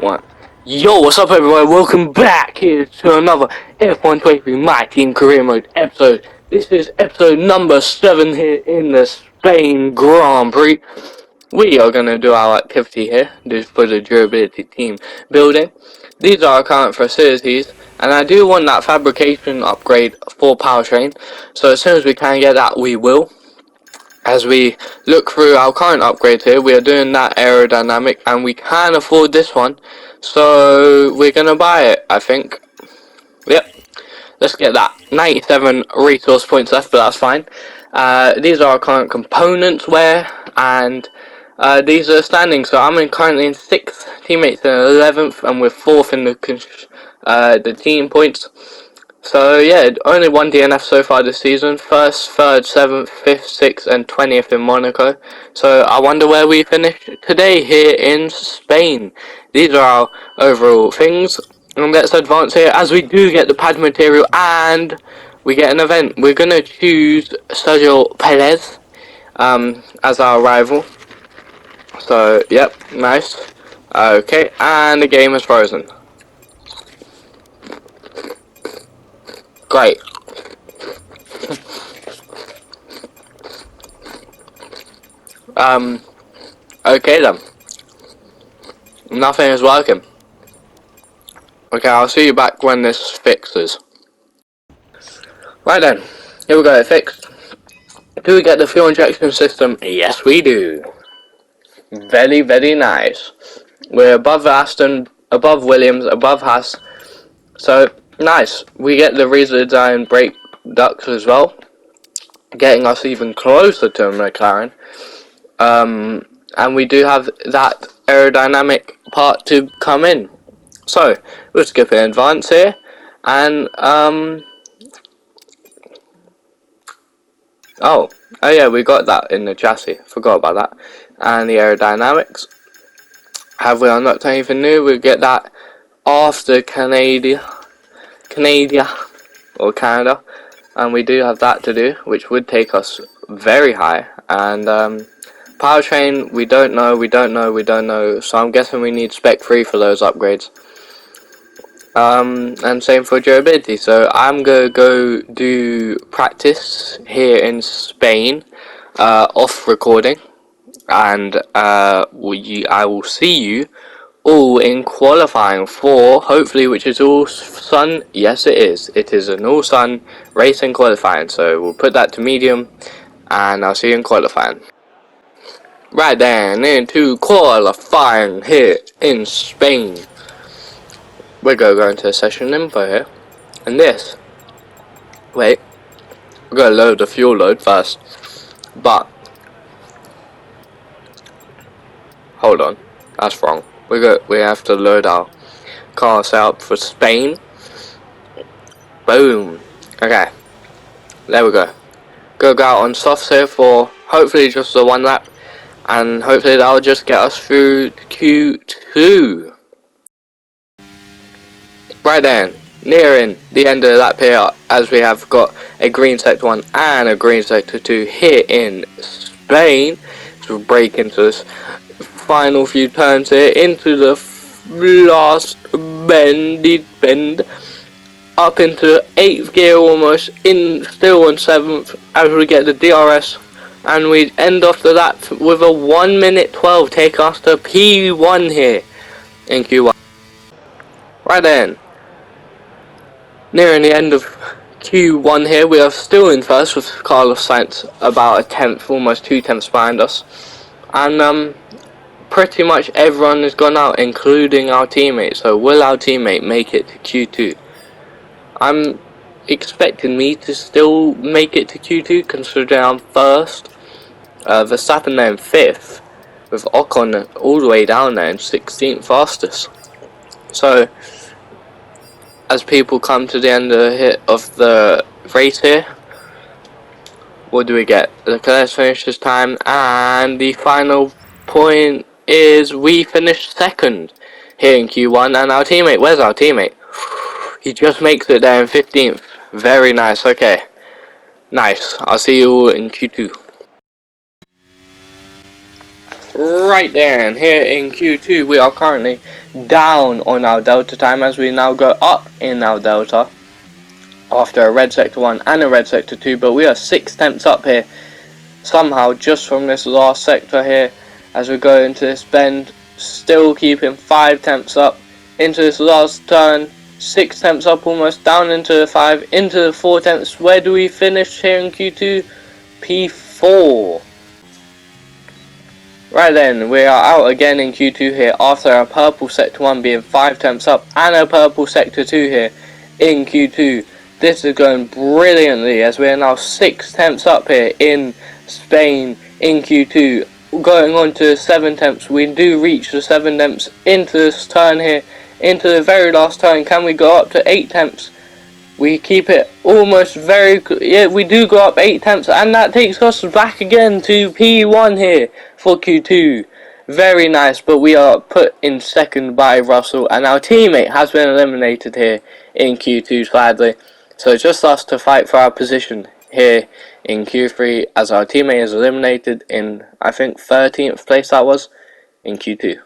1. Yo, what's up everyone? Welcome back here to another F123 My Team Career Mode episode. This is episode number 7 here in the Spain Grand Prix. We are going to do our activity here, just for the durability team building. These are our current facilities, and I do want that fabrication upgrade for powertrain, so as soon as we can get that, we will. As we look through our current upgrade here, we are doing that aerodynamic, and we can afford this one, so we're gonna buy it, I think. Yep, let's get that. 97 resource points left, but that's fine. These are our current components where, and these are standings. So I'm currently in 6th, teammates in 11th, and we're 4th in the team points. So yeah, only one DNF so far this season. 1st, 3rd, 7th, 5th, 6th and 20th in Monaco. So I wonder where we finish today here in Spain. These are our overall things. And let's advance here as we do get the pad material and we get an event. We're going to choose Sergio Perez as our rival. So yep, nice. Okay, and the game is frozen. Great. Okay then. Nothing is working. Okay, I'll see you back when this fixes. Right then, here we go, it fixed. Do we get the fuel injection system? Yes we do. Very, very nice. We're above Aston, above Williams, above Haas. So, nice. We get the redesigned brake ducts as well, getting us even closer to McLaren. And we do have that aerodynamic part to come in. So, we'll skip in advance here. And, oh yeah, we got that in the chassis. Forgot about that. And the aerodynamics. Have we unlocked anything new? We'll get that after Canada, or Canada. And we do have that to do, which would take us very high. And, powertrain, we don't know. So I'm guessing we need Spec 3 for those upgrades. And same for durability. So I'm gonna go do practice here in Spain, off recording, and I will see you all in qualifying for, hopefully, which is all sun. Yes, it is. It is an all sun racing qualifying. So we'll put that to medium, and I'll see you in qualifying. Right then, into qualifying here in Spain. We're going to go into session info here. And this. Wait. We're going to load the fuel load first. But. Hold on. That's wrong. We have to load our car setup for Spain. Boom. Okay. There we go. Go out on softs here for hopefully just the one lap. And hopefully that'll just get us through Q2. Right then, nearing the end of the lap here, as we have got a green sector 1 and a green sector 2 here in Spain. So we'll brake into this final few turns here, into the last bend, up into 8th gear almost, still on 7th, as we get the DRS. And we end off the lap with a 1 minute 12, take us to P1 here in Q1. Right then, nearing the end of Q1 here, we are still in first with Carlos Sainz about a 10th, almost 2 tenths behind us. And pretty much everyone has gone out, including our teammate. So will our teammate make it to Q2? I'm expecting me to still make it to Q2, considering I'm first. Verstappen then 5th, with Ocon all the way down there in 16th fastest. So, as people come to the end of the race here, what do we get? Leclerc finishes time, and the final point is we finished 2nd here in Q1, and our teammate, where's our teammate? He just makes it there in 15th. Very nice, okay. Nice, I'll see you all in Q2. Right then, here in Q2 we are currently down on our delta time as we now go up in our delta after a red sector 1 and a red sector 2, but we are 6 tenths up here somehow just from this last sector here as we go into this bend, still keeping 5 tenths up into this last turn, 6 tenths up almost, down into the 5, into the 4 tenths. Where do we finish here in Q2? P4. Right then, we are out again in Q2 here after our purple sector 1 being 5 tenths up and a purple sector 2 here in Q2. This is going brilliantly as we are now 6 tenths up here in Spain in Q2. Going on to 7 tenths, we do reach the 7 tenths into this turn here, into the very last turn. Can we go up to 8 tenths? We keep it almost very, yeah, we do go up 8 tenths, and that takes us back again to P1 here for Q2. Very nice, but we are put in second by Russell, and our teammate has been eliminated here in Q2, sadly. So it's just us to fight for our position here in Q3 as our teammate is eliminated in, I think, 13th place that was, in Q2.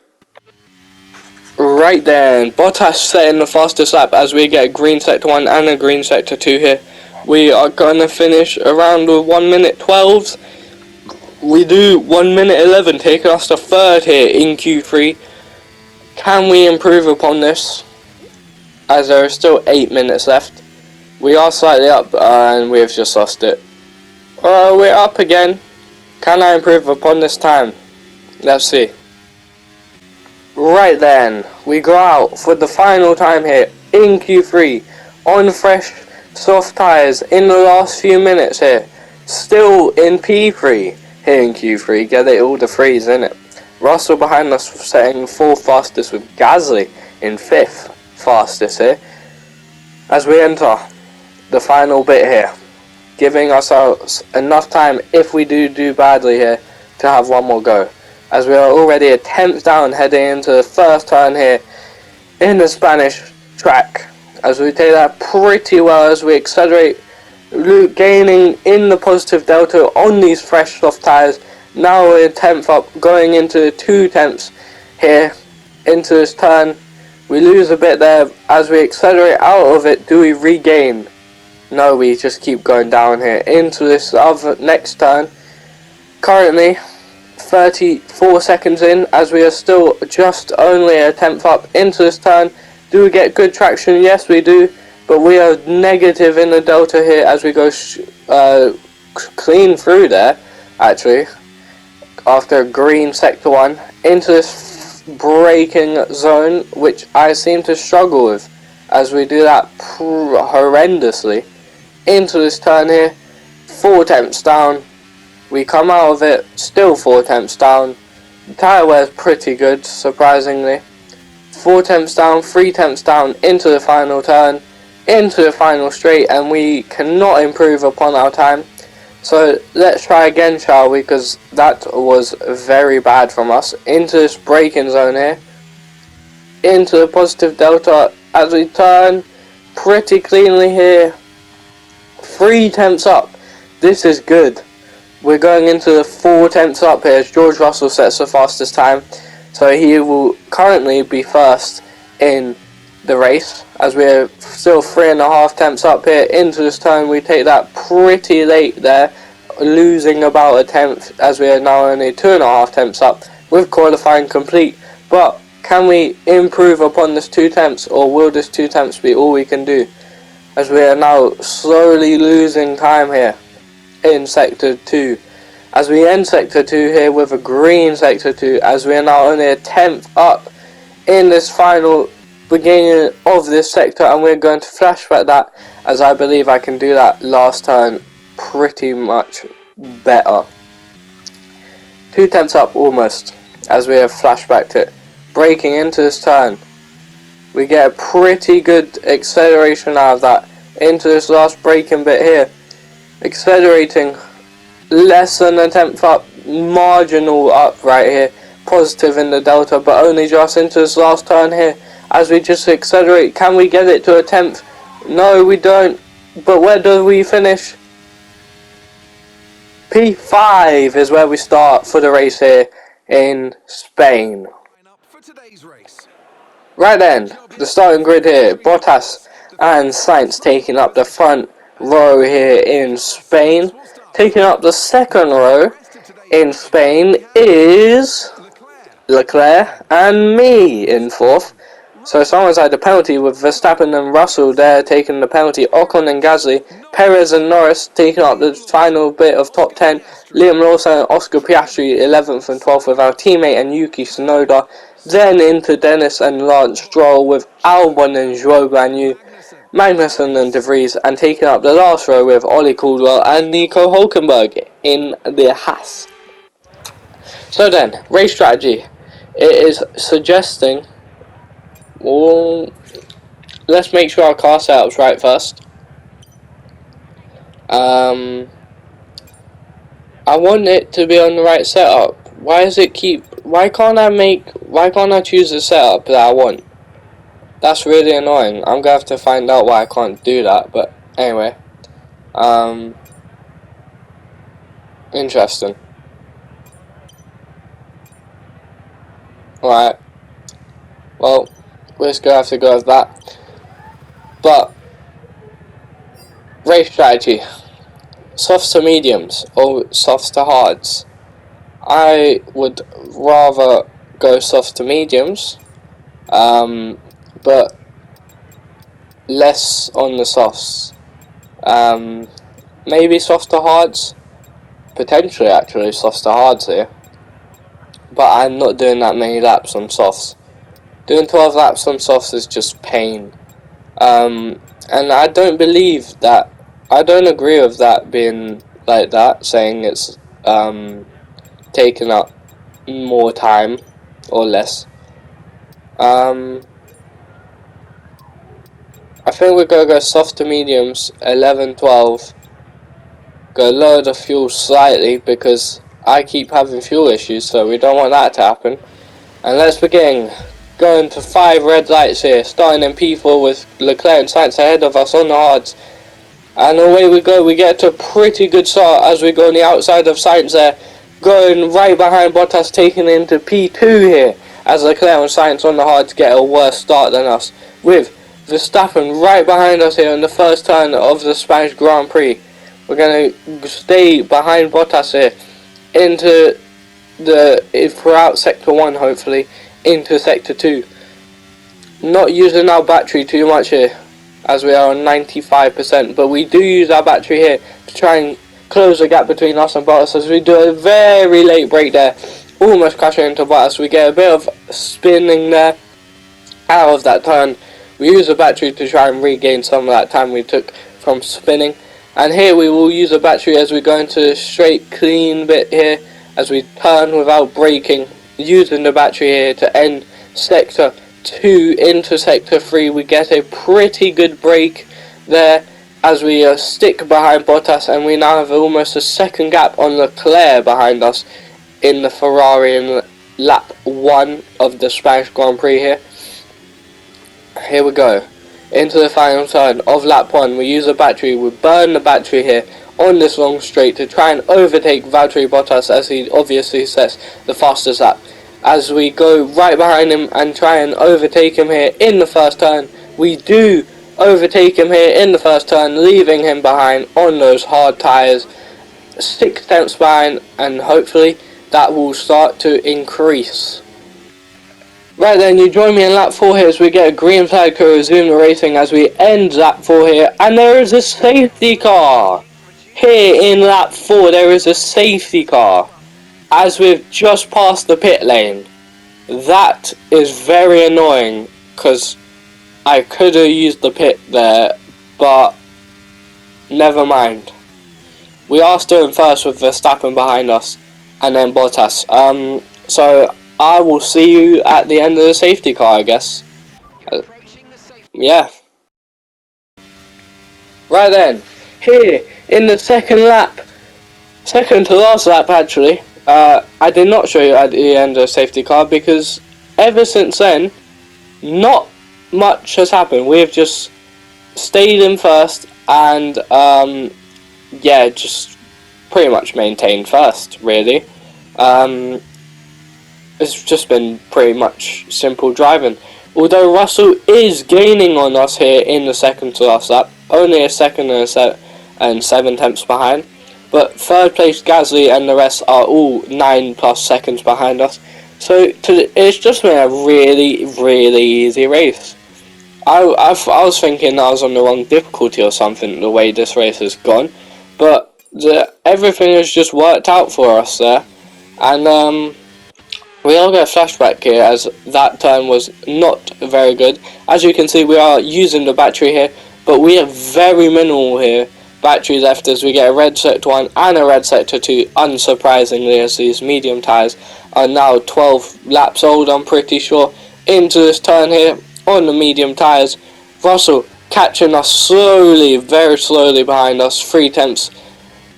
Right then, Bottas setting the fastest lap as we get a green sector 1 and a green sector 2 here. We are going to finish around with 1 minute 12. We do 1 minute 11, taking us to third here in Q3. Can we improve upon this? As there are still 8 minutes left. We are slightly up and we have just lost it. We're up again. Can I improve upon this time? Let's see. Right then, we go out for the final time here in Q3 on fresh soft tyres in the last few minutes here. Still in P3 here in Q3. Get it all the threes in it. Russell behind us setting 4th fastest with Gasly in 5th fastest here. As we enter the final bit here, giving ourselves enough time if we do badly here to have one more go. As we are already a 10th down heading into the first turn here in the Spanish track. As we take that pretty well as we accelerate, gaining in the positive delta on these fresh soft tyres. Now we're 10th up, going into 2 tenths here into this turn. We lose a bit there as we accelerate out of it. Do we regain? No, we just keep going down here into this other next turn. Currently 34 seconds in as we are still just only a 10th up into this turn. Do we get good traction? Yes, we do, but we are negative in the delta here as we go clean through there actually after green sector 1 into this braking zone, which I seem to struggle with as we do that horrendously into this turn here. 4 tenths down. We come out of it, still 4 tenths down. The tyre wear is pretty good, surprisingly. 4 tenths down, 3 tenths down into the final turn, into the final straight, and we cannot improve upon our time. So let's try again, shall we? Because that was very bad from us. Into this braking zone here, into the positive delta as we turn pretty cleanly here. 3 tenths up. This is good. We're going into the 4 tenths up here as George Russell sets the fastest time. So he will currently be first in the race as we're still 3.5 tenths up here into this turn. We take that pretty late there, losing about a tenth as we are now only 2.5 tenths up with qualifying complete. But can we improve upon this 2 tenths, or will this 2 tenths be all we can do? As we are now slowly losing time here in sector 2. As we end sector 2 here with a green sector 2, as we are now only a 10th up in this final beginning of this sector, and we're going to flashback that as I believe I can do that last turn pretty much better. 2 tenths up almost as we have flashbacked it. Braking into this turn. We get a pretty good acceleration out of that into this last braking bit here. Accelerating less than a tenth up, marginal up right here, positive in the delta, but only just into this last turn here as we just accelerate. Can we get it to a tenth? No, we don't. But where do we finish? P5 is where we start for the race here in Spain. For today's race. Right then, the starting grid here, Bottas and Sainz taking up the front row here in Spain. Taking up the second row in Spain is Leclerc and me in fourth. So someone's had the penalty with Verstappen and Russell there taking the penalty. Ocon and Gasly, Perez and Norris taking up the final bit of top 10. Liam Lawson and Oscar Piastri 11th and 12th with our teammate and Yuki Tsunoda. Then into Dennis and Lance Stroll with Albon and Zhou Guanyu, Magnussen and De Vries, and taking up the last row with Ollie Caldwell and Nico Hulkenberg in the Haas. So then, race strategy. It is suggesting, well, let's make sure our car setup's right first. I want it to be on the right setup. Why can't I choose the setup that I want? That's really annoying. I'm gonna have to find out why I can't do that, but anyway. Interesting. Alright. Well, we're just gonna have to go with that. But race strategy. Softs to mediums or softs to hards. I would rather go soft to mediums, but less on the softs. Maybe soft to hards. Potentially, actually, softs to hards here. But I'm not doing that many laps on softs. Doing 12 laps on softs is just pain. And I don't believe that. I don't agree with that being like that, saying it's taking up more time or less. I think we're going to go soft to mediums, 11, 12. Go lower the fuel slightly because I keep having fuel issues, so we don't want that to happen. And let's begin. Going to 5 red lights here, starting in P4 with Leclerc and Sainz ahead of us on the hards. And away we go, we get to a pretty good start as we go on the outside of Sainz there. Going right behind Bottas, taking into P2 here, as Leclerc and Sainz on the hards get a worse start than us. With Verstappen right behind us here in the first turn of the Spanish Grand Prix. We're going to stay behind Bottas here into throughout Sector 1 hopefully, into Sector 2. Not using our battery too much here, as we are on 95%, but we do use our battery here to try and close the gap between us and Bottas as we do a very late break there, almost crashing into Bottas. We get a bit of spinning there out of that turn. We use the battery to try and regain some of that time we took from spinning, and here we will use the battery as we go into a straight clean bit here as we turn without braking, using the battery here to end Sector 2 into Sector 3. We get a pretty good break there as we stick behind Bottas, and we now have almost a second gap on Leclerc behind us in the Ferrari in lap 1 of the Spanish Grand Prix here. Here we go into the final turn of lap 1. We use the battery, we burn the battery here on this long straight to try and overtake Valtteri Bottas as he obviously sets the fastest lap. As we go right behind him and try and overtake him here in the first turn, we do overtake him here in the first turn, leaving him behind on those hard tyres, 6 tenths behind, and hopefully that will start to increase. Right then, you join me in lap 4 here as we get a green flag to resume the racing as we end lap 4 here, and there is a safety car. Here in lap 4 there is a safety car as we've just passed the pit lane. That is very annoying because I could have used the pit there, but never mind. We are still in first with Verstappen behind us and then Bottas. So I will see you at the end of the safety car, I guess. Yeah. Right then, here in the second to last lap actually, I did not show you at the end of the safety car because ever since then, not much has happened. We've just stayed in first and yeah, just pretty much maintained first really. It's just been pretty much simple driving. Although Russell is gaining on us here in the second to last lap, only a second and 7 tenths behind. But third place Gasly and the rest are all 9+ seconds behind us. So it's just been a really easy race. I was thinking I was on the wrong difficulty or something the way this race has gone, but everything has just worked out for us there, and we all get a flashback here as that turn was not very good. As you can see, we are using the battery here, but we have very minimal here battery left as we get a red sector 1 and a red sector 2, unsurprisingly, as these medium tyres are now 12 laps old, I'm pretty sure, into this turn here on the medium tyres. Russell catching us slowly, very slowly behind us, 3 tenths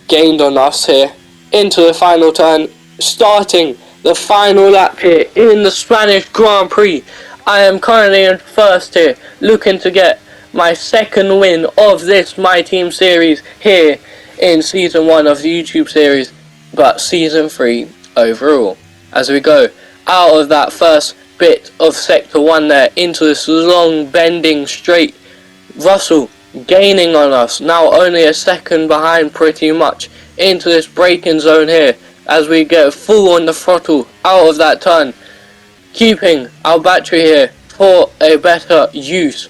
gained on us here into the final turn, starting the final lap here in the Spanish Grand Prix. I am currently in first here, looking to get my second win of this My Team series here in Season 1 of the YouTube series, but Season 3 overall. As we go out of that first bit of Sector 1 there into this long bending straight, Russell gaining on us, now only a second behind pretty much, into this braking zone here as we get full on the throttle out of that turn, keeping our battery here for a better use.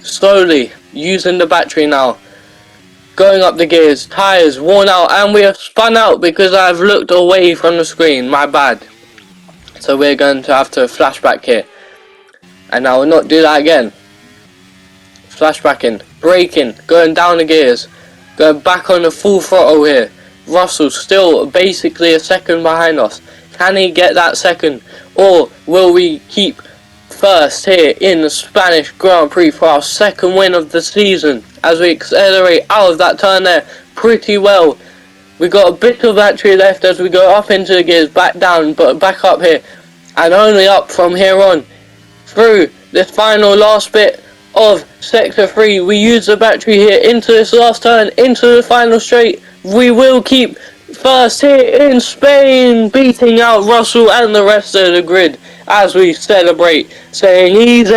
Slowly using the battery now, going up the gears, tyres worn out, and we have spun out because I've looked away from the screen, my bad. So we're going to have to flashback here, and I will not do that again. Flashbacking, braking, going down the gears, going back on the full throttle here. Russell still basically a second behind us. Can he get that second, or will we keep first here in the Spanish Grand Prix for our second win of the season as we accelerate out of that turn there pretty well? We got a bit of battery left as we go up into the gears, back down, but back up here, and only up from here on through this final last bit of Sector 3. We use the battery here into this last turn, into the final straight. We will keep first here in Spain, beating out Russell and the rest of the grid as we celebrate, saying easy,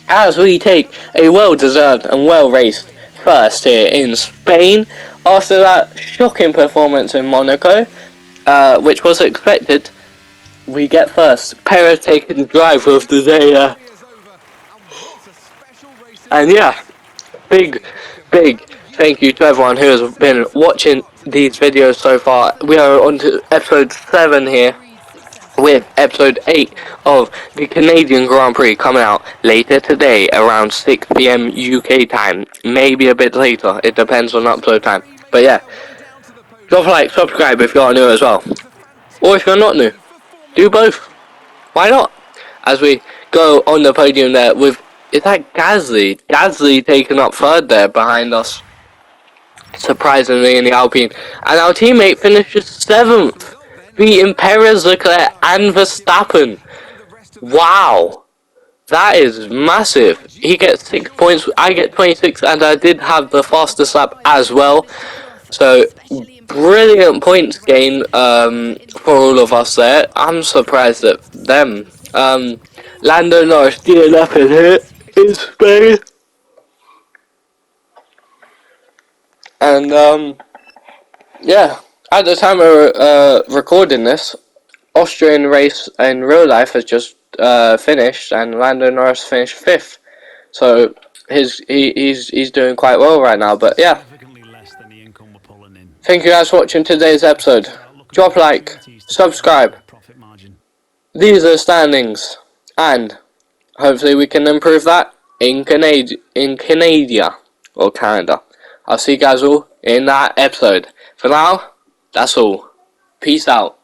as we take a well-deserved and well-raced first here in Spain after that shocking performance in Monaco, which was expected. We get first. Perez taking the driver of the day, and yeah, big thank you to everyone who has been watching these videos so far. We are on to episode 7 here, with episode 8 of the Canadian Grand Prix coming out later today around 6 PM UK time, maybe a bit later, it depends on upload time. But yeah, drop a like, subscribe if you're new as well, or if you're not new, do both, why not? As we go on the podium there with, is that Gasly taking up third there behind us, surprisingly, in the Alpine, and our teammate finishes 7th, beating Perez, Leclerc and Verstappen. Wow, that is massive. He gets 6 points, I get 26, and I did have the fastest lap as well. So brilliant points gain for all of us there. I'm surprised at them. Lando Norris DNF in here in Spain. And yeah, at the time of recording this, Austrian race in real life has just finished, and Lando Norris finished 5th. So he's doing quite well right now. But yeah, thank you guys for watching today's episode. Drop a like, subscribe. These are the standings, and hopefully we can improve that in Canada or Canada. I'll see you guys all in that episode. For now, that's all. Peace out.